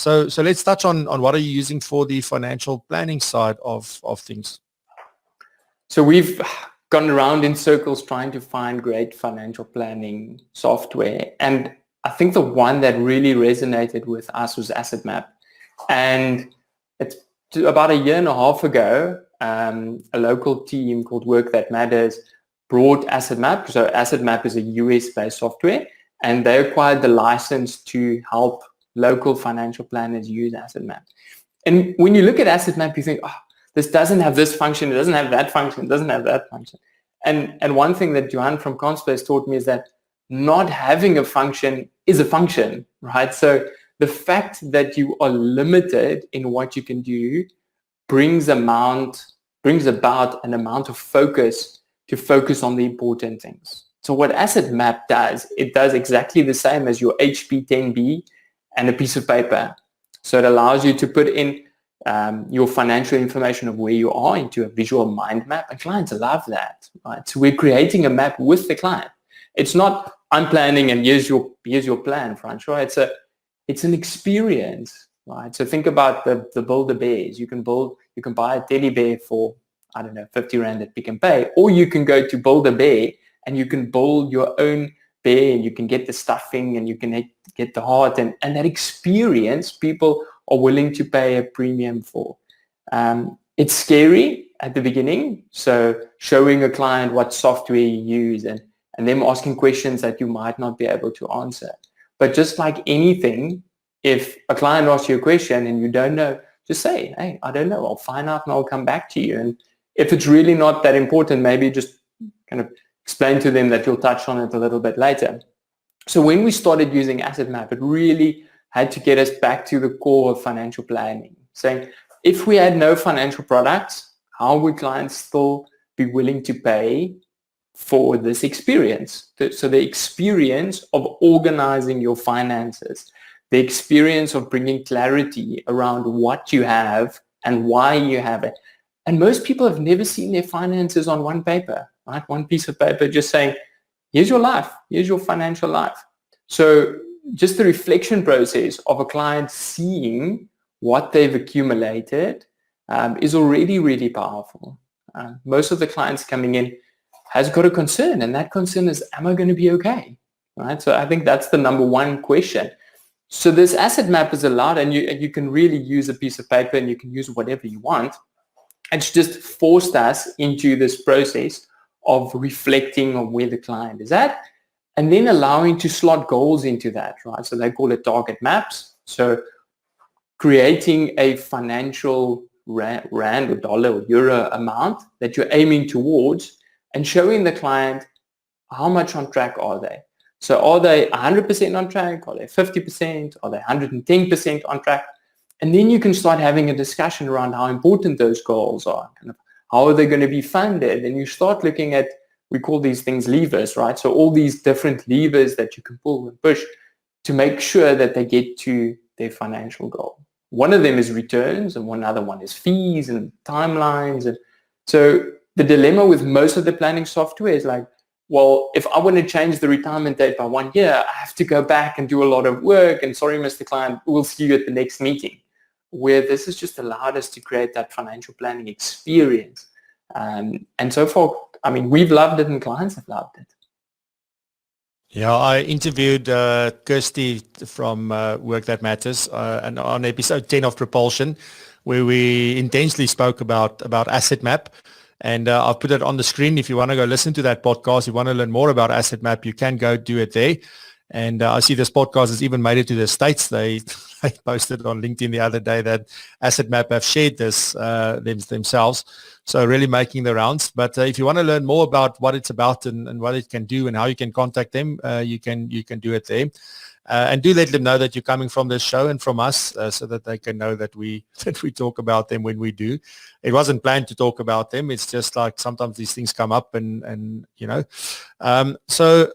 So let's touch on what are you using for the financial planning side of things? So we've gone around in circles trying to find great financial planning software. And I think the one that really resonated with us was AssetMap. And it's about 1.5 years ago, a local team called WORK.THAT.MATTERS brought AssetMap. So AssetMap is a US-based software, and they acquired the license to help local financial planners use AssetMap. And when you look at AssetMap, you think, oh, this doesn't have this function, it doesn't have that function, it doesn't have that function. And one thing that Johan from Conspace taught me is that not having a function is a function, right? So the fact that you are limited in what you can do brings about an amount of focus to focus on the important things. So what AssetMap does, it does exactly the same as your HP 10B and a piece of paper. So it allows you to put in your financial information of where you are into a visual mind map, and clients love that, right? So we're creating a map with the client. It's not, I'm planning and here's your plan, Francois. It's an experience, right? So think about the Build-A-Bears. You can buy a teddy bear for, I don't know, 50 Rand at Pick n Pay, or you can go to Build-A-Bear and you can build your own bear, and you can get the stuffing and you can get the heart, and that experience people are willing to pay a premium for. It's scary at the beginning, so showing a client what software you use and them asking questions that you might not be able to answer. But just like anything, if a client asks you a question and you don't know, just say, hey, I don't know, I'll find out and I'll come back to you. And if it's really not that important, maybe just kind of explain to them that you'll touch on it a little bit later. So when we started using AssetMap, it really had to get us back to the core of financial planning, saying if we had no financial products, how would clients still be willing to pay for this experience? So the experience of organizing your finances, the experience of bringing clarity around what you have and why you have it. And most people have never seen their finances on one paper, right? One piece of paper just saying, here's your life, here's your financial life. So just the reflection process of a client seeing what they've accumulated is already really powerful. Most of the clients coming in has got a concern, and that concern is, am I going to be okay? Right? So I think that's the number one question. So this asset map is allowed, and you can really use a piece of paper and you can use whatever you want. It's just forced us into this process of reflecting on where the client is at, and then allowing to slot goals into that, right? So they call it target maps. So creating a financial rand or dollar or euro amount that you're aiming towards, and showing the client how much on track are they. So are they 100% on track? Are they 50%? Are they 110% on track? And then you can start having a discussion around how important those goals are, kind of how are they going to be funded, and you start looking at, we call these things levers, right? So all these different levers that you can pull and push to make sure that they get to their financial goal. One of them is returns, and one other one is fees and timelines. And so the dilemma with most of the planning software is like, well, if I want to change the retirement date by 1 year, I have to go back and do a lot of work, and sorry, Mr. Client, we'll see you at the next meeting. Where this has just allowed us to create that financial planning experience. And so far, I mean, we've loved it and clients have loved it. Yeah, I interviewed Kirsty from WORK.THAT.MATTERS and on episode 10 of Propulsion, where we intensely spoke about AssetMap. And I've put it on the screen. If you want to go listen to that podcast, you want to learn more about AssetMap, you can go do it there. And I see this podcast has even made it to the States. They posted on LinkedIn the other day that AssetMap have shared this themselves. So really making the rounds. But if you want to learn more about what it's about and what it can do and how you can contact them, you can do it there. And do let them know that you're coming from this show and from us, so that they can know that we talk about them when we do. It wasn't planned to talk about them. It's just like sometimes these things come up and you know. So